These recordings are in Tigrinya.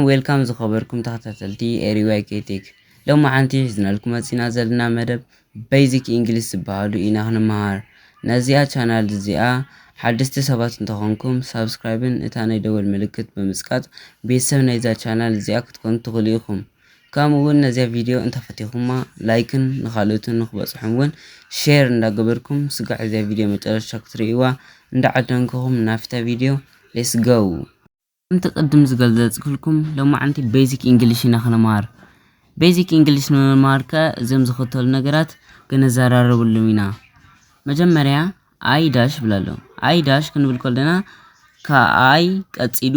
ዌልካም ዝኸበርኩም ተኸታተልቲ ኤሪዋይ ኬቴክ ሎማ ሓንቲ ዝናልኩም መፂና ዘለና መደብ ቤዚክ እንግሊዝ ዝበሃሉ ኢና ክንመሃር ነዚኣ ቻናል እዚኣ ሓደስቲ ሰባት እንተኾንኩም ሳብስክራይብን እታ ናይ ደወል ምልክት ብምስቃጥ ቤተሰብ ናይዛ ቻናል እዚኣ ክትኮኑ ትኽእሉ ኢኹም ከምኡውን ነዚኣ ቪድዮ እንተፈቲኹማ ላይክን ንኻልኦትን ንኽበፅሖም እውን ሼር እንዳገበርኩም ስጋዕ እዚኣ ቪድዮ መጨረሻ ክትርእይዋ እንዳዓደንክኹም ናፍታ ቪድዮ ሌትስ ጎ انت قدم ዝገልጽልኩም ለማዓንቲ ቤዚክ እንግሊሽ ኢና ክንማር ቤዚክ እንግሊሽ ንማርካ ዘም ዝኸተሉ ነገራት ገነዛራረብሉም ኢና መጀመሪያ አይ ዳሽ ብላሎ አይ ዳሽ ክንብል ከለና ከአይ ቀጽሉ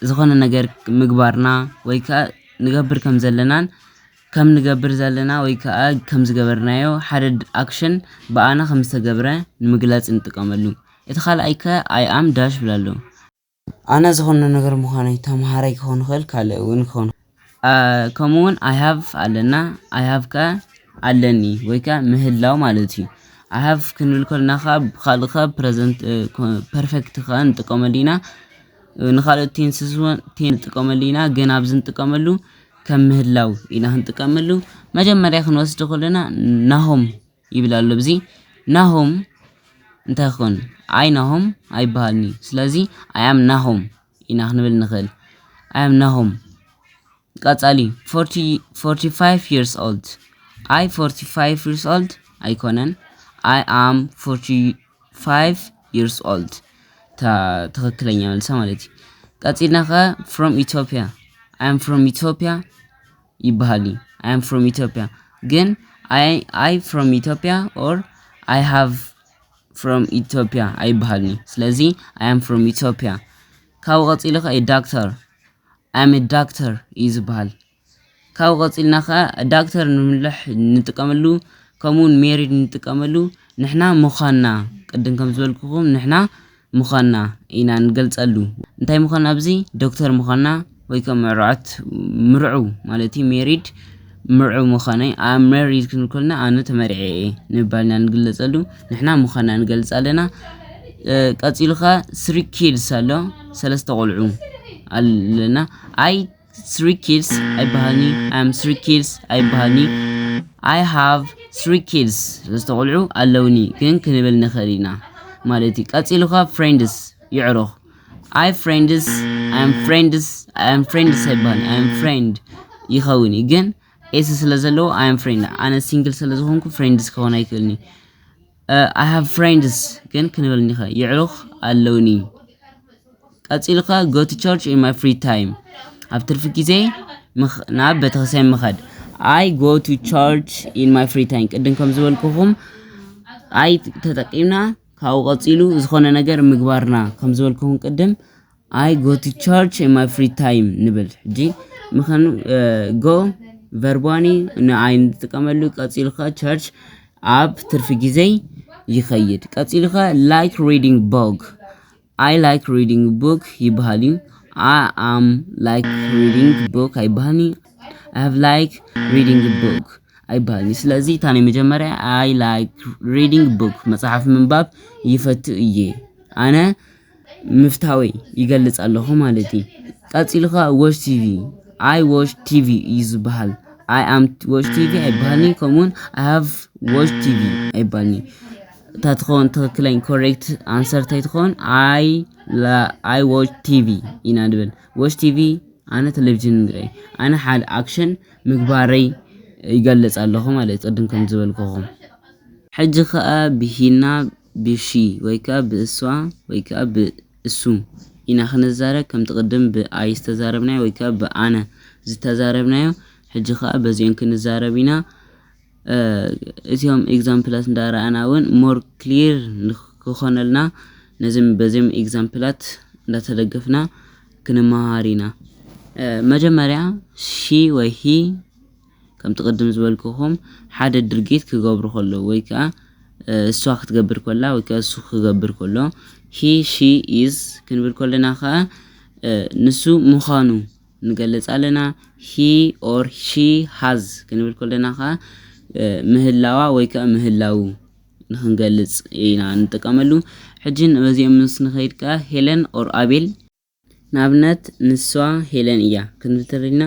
ዝኾነ ነገር ምግባርና ወይ ከ ንገብር ከም ዘለናን ከም ንገብር ዘለና ወይ ከ ከም ዝገበርናዮ ሓደ አክሽን በአና ከም ዝተገብረ ንምግላጽ እንጥቀመሉ እቲ ካልኣይ ከ አይ አም ዳሽ ብላሎ አና ዝኾነ ነገር ምዃነይ ተማሃራይ ክኾን ይኽእል ካልእ እውን ክኾን ከምኡውን አይ ሃቭ ኣለና አይ ሃቭ ከ ኣለኒ ወይ ከ ምህላው ማለት እዩ አይ ሃቭ ክንብል ከለና ካልእ ከ ፕሬዘንት ፐርፌክት ከ እንጥቀመሉ ኢና ንኻልኦት ቴንስስ እንጥቀመሉ ኢና ግን ኣብዚ እንጥቀመሉ ከም ምህላው ኢና እንጥቀመሉ መጀመርያ ክንወስድ ከለና ናሆም ይብላሉ ብዚ ናሆም እንታይ ኮን አይ ናሆም አይባልኒ ስለዚ አይ አም ናሆም ኢና ክንብል ንኽእል አይ አም ናሆም ቀጻሊ 45 years old አይ 45 years old አይኮነን አይ አም 45 years old ትክክለኛ መልስ ማለት እዩ ቀጽልና ከ from Ethiopia I am from Ethiopia ይባልኒ I am from Ethiopia ግን I from Ethiopia or I have from Ethiopia አይባልኒ ስለዚ I am from Ethiopia ካው ቀጽሉ ከ doctor I am a doctor ይዝባል ካው ቀጽልና ከ doctor ንምልሕ ንጥቀመሉ ከምኡን ሜሪድ ንጥቀመሉ ንሕና ምዃንና ቅድም ከም ዝበልኩኩም ንሕና ምዃንና ኢና ንገልጸሉ እንታይ ምዃንና ኣብዚ ዶክተር ምዃንና ወይ ከም ምርዑ ማለት እዩ ሜሪድ ምርዑ ምዃነይ አም ሜሪድ ክንኮልና ኣነ ተመርዐ ንባልና ንግለጸሉ ንሕና ምዃንና ንገልጽ ኣለና ቀጽሉ ከ 3 kids ኣሎ ሰለስተ ቆልዑ ኣለና አይ 3 kids አይባልኒ አም 3 kids አይባልኒ I have 3 kids ሰለስተ ቆልዑ ኣለውኒ ግን ክንብል ንኽእል ኢና ማለት እዩ ቀጽሉ ከ friends ይዕሮኽ I friends I am friends አይባልኒ I am friend ይኸውን ግን ኤስ ስለዘለው I am friend አነ ሲንግል ስለዝኾንኩ friends ከሆነ አይክልኒ I have friends ግን ክንብል ንኽእል ይዕሮኽ ኣለውኒ ቀጽሉ ከ go to church in my free time ኣብ ትርፊ ግዜ ናብ ቤተክርስትያን ምኻድ I go to church in my free time ቅድም ከም ዝበልኩኹም አይ ተጠቂምና ካው ቀጽሉ ዝኾነ ነገር ምግባርና ከም ዝበልኩኹም ቅድም I go to church in my free time ንብል ሕጂ ምኻኑ go ቨርባኒ ንአይ ንጥቀመሉ ቀጽሉ ከ church ኣብ ትርፊ ግዜ ይኸይድ ቀጽሉ ከ like reading book I like reading book ይባሃል I am like reading book አይባልኒ I have like reading book አይባልኒ ስለዚ ታኔ መጀመሪያ I like reading book መጽሐፍ ምንባብ ይፈትእ እየ አነ ምፍታወይ ይገልጽ ኣለኹ ማለት እዩ ቀጽሉ ከ watch TV I watch TV ይዝባሃል I am watch TV አይባልኒ ከምኡን I have watch TV አይባልኒ ታትኾን ትክክለኛ correct answer ታይትኾን I watch TV ኢና ንብል watch TV አነ ቴሌቪዥን ንርኢ አነ ሓደ አክሽን ምግባረይ ይገልጽ ኣለኹ ማለት ቅድም ከም ዝበልኩኹም ሕጂ ከ ብሂና ብሺ ወይ ከ ብእሷ ወይ ከ ብእሱ ኢና ክንዛረብ ከም ትቅድም ብአይ ዝተዛረብናዮ ወይ ከ ብአነ ዝተዛረብናዮ ሕጂ ከ በዚን ክንዛረብ ኢና እዚኦም ኤግዛምፕላት እንዳራኣና እውን ሞር ክሊር ንክኾነልና ነዚም በዚም ኤግዛምፕላት እንዳተደገፍና ክንመሃር ኢና መጀመርያ ሺ ወይ ሂ ከም ትቅድም ዝበልኩኹም ሓደ ድርጊት ክገብሩ ከሎ ወይ ከ እሷ ክትገብር ከላ ወይ ከ እሱ ክገብር ከሎ he she is ክንብል ከለና ከ ንሱ ምዃኑ ንገልጽ ኣለና he or she has ክንብል ከለና ከ ምህላዋ ወይ ከ ምህላው نخنجلس إينا نتكملو حجين بزيم نسنخيد كا هيلين أو أبيل ናብነት ንሷ ሄለን እያ ክንብል ተለና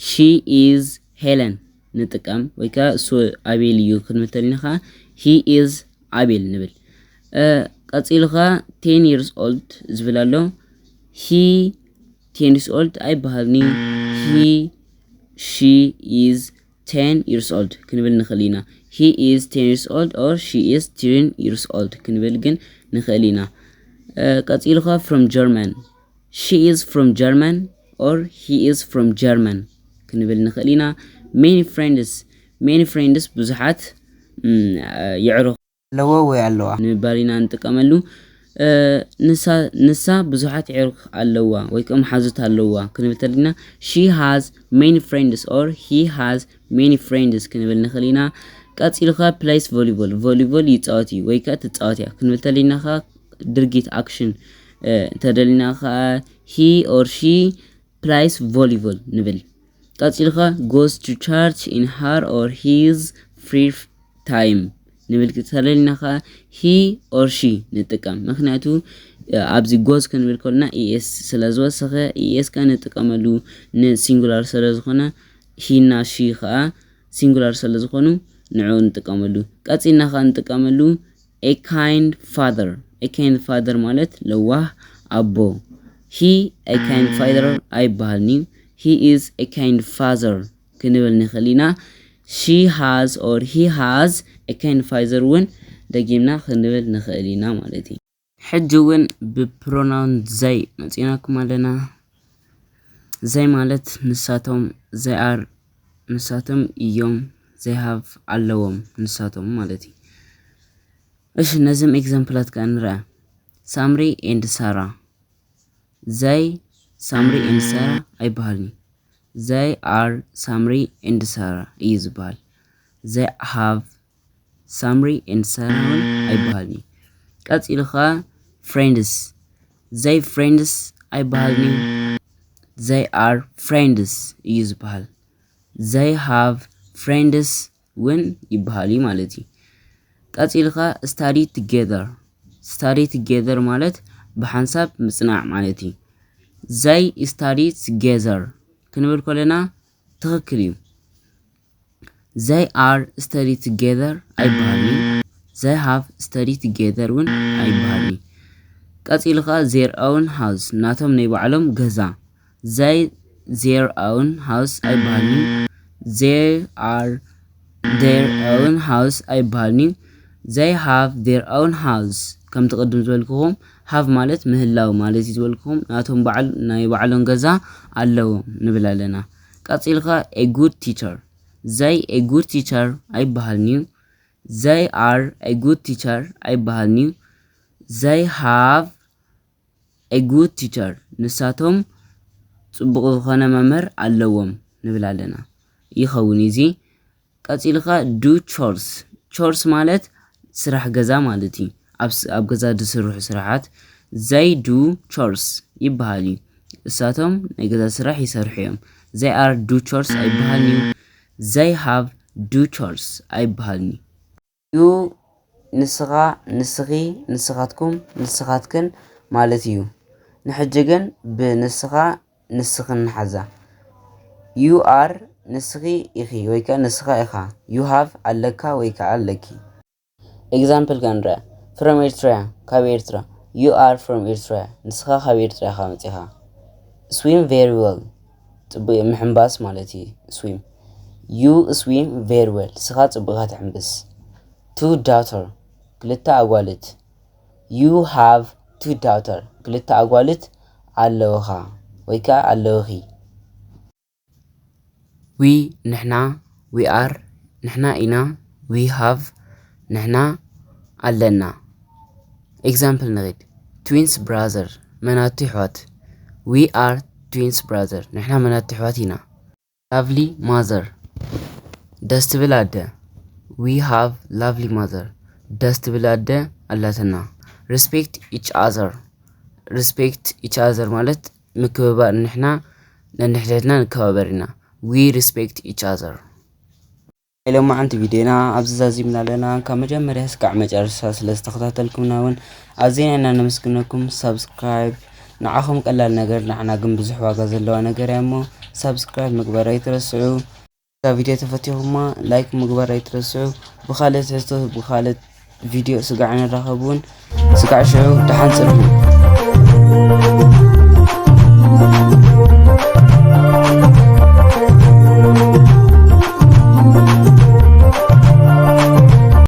she is Helen ንጥቀም ወይ ከዓ እሱ አቤል እዩ ክንብል ተለና ከዓ he is አቤል ንብል ቀፂልኻ 10 years old ዝብል ኣሎ he 10 years old አይባሃልኒ he she is 10 years old ክንብል ንኽእል ኢና he is 10 years old or she is 10 years old ክንብል ግን ንኽእል ኢና ቀፂልኻ from German she is from German or he is from German ክንብል ንኽእል ኢና many friends ብዙሓት ይዕርኽ ኣለዎ ወይ ኣለዋ ንባል ኢና ንጥቀመሉ ንሳ ብዙሓት ይዕርኽ ኣለዋ ወይ ከም ሓዙት ኣለዋ ክንብል ተለና she has many friends or he has many friends ክንብል ንኽእል ኢና ቀፂልኻ plays volleyball ይፃወት እዩ ወይ ከዓ ትፃወት እያ ክንብል ተለና ድርጊት action ተደሊና he or she plays volleyball ንብል ቀፂልኻ goes to church in her or his free time ንብል ተደሊና he or she ንጥቀም ምክንያቱ ኣብዚ goes ክንብል ከለና es ስለዝወሰኸ es kan ንጥቀመሉ ንሲንጉላር ስለዝኾነ he እና she ሲንጉላር ስለዝኾኑ ንዑ ንጥቀመሉ ቀፂልና ንጥቀመሉ a kind father ማለት ለዋህ አቦ he a kind father አይባልኒ he is a kind father ክንብል ንኽእል ኢና she has or he has a kind father ውን ደጊምና ክንብል ንኽእል ኢና ማለት እዩ ሕጂ ውን ብፕሮናውን ዘይ መፂናኩም ኣለና ዘይ ማለት ንሳቶም they are ንሳቶም እዮም they have ኣለዎም ንሳቶም ማለት እዩ እሺ ነዚም ኤግዛምፕላት ከንራ ሳምሪ and ሳራ they ሳምሪ and ሳራ አይባልኒ they are ሳምሪ and ሳራ እዩ ዝበሃል they have ሳምሪ and ሳራ አይባልኒ ቀፂልኻ friends they friends አይባልኒ they are friends እዩ ዝበሃል they have friends ውን ይባሃል ማለት እዩ ቀፂልኻ study together ማለት በሐንሳብ ምጽናዕ ማለት እዩ they study together ክንብል ከለና ትክክል እዩ they are study together አይባልኒ they have study together ውን አይባልኒ ቀፂልኻ their own house ናቶም ናይ ባዕሎም ገዛ their own house አይባልኒ they are their own house አይባልኒ they have their own house ከም ተቀድም ዝበልኩኹም have ማለት ምህላው ማለት ዝበልኩኹም ናቶም በዓል ናይ ባዕሎም ገዛ ኣለዎ ንብል ኣለና ቀፂልኻ a good teacher they a good teacher አይባልኒ they are a good teacher አይባልኒ they have a good teacher ንሳቶም ጽቡቕ ዝኾነ መምህር ኣለዎም ንብል ኣለና ይኸውን እዚ ቀፂልኻ do chores ማለት ስራሕ ገዛ ማለት እዩ ኣብ ገዛ ዝስርሑ ስራሓት they do chores ይባሃል እዩ እሳቶም ናይ ገዛ ስራሕ ይሰርሑ እዮም they are do chores አይባልኒ they have do chores አይባልኒ you ንስኻ ንስኺ ንስኻትኩም ንስኻትክን ማለት እዩ ንሕጂ ግን ብንስኻ ንስኽን ሓዛ you are ንስኺ ኢኺ ወይ ከዓ ንስኻ ኢኻ you have ኣለካ ወይ ከዓ ኣለኪ example kanra from Eritrea ካብ ኤርትራ you are from Eritrea ንስኻ ካብ ኤርትራ ኢኻ መፂኻ swim very well ጽቡቕ ምሕንባስ ማለት እዩ swim you swim very well ንስኻ ጽቡቕ ትሕንብስ two daughter ክልተ ኣጓልት you have two daughter ክልተ ኣጓልት ኣለውኻ ወይ ከዓ ኣለውኺ we ንሕና we are ንሕና ኢና we have ንሕና ኣለና example ንግድ twins brother መናቱ ሕዋት we are twins brother ንሕና መናቱ ሕዋት ኢና lovely mother ደስ ትብል ኣደ we have lovely mother ደስ ትብል ኣደ ኣላትና respect each other ማለት ምክብባር ንሕና ነንሕደትና ንከባበር ኢና we respect each other لما عند فيديونا أبزازي من لنا كمجمع رأس كعمة جرس لستخدمتكم ناون عزيزنا نمسكنكم سبسكرايب ንዓኹም ቀላል ነገር ንዓና ግን ብዙሕ ዋጋ ዘለዋ ነገር እያ እሞ ሳብስክራይብ ምግባር ኣይትረስዑ። ቪዲዮ ተፈቲኹማ ላይክ ምግባር ኣይትረስዑ። ብኻልእ ትሕዝቶ ብኻልእ ቪድዮ ስጋዕ ንራኸቡን ስጋዕ ሽዑ ደሓን ፅንሑ።